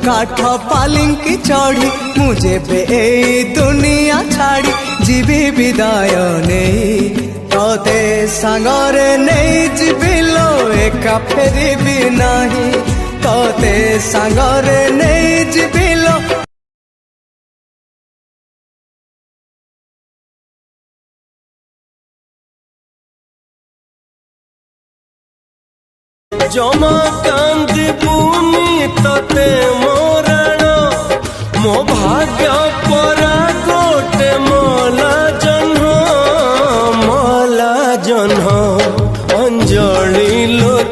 काठ पालिंकी चढ़ी मुझे बे ए दुनिया छाड़ी जीवी विदाय नहीं तोते सांगरे नहीं जीविलो एका फेरिबी नहीं तोते सांगरे नहीं जीविलो जमा कांदी बुनी तते मोरण मो भाग्य परा गोटे मला जन्ह अंजलि लो।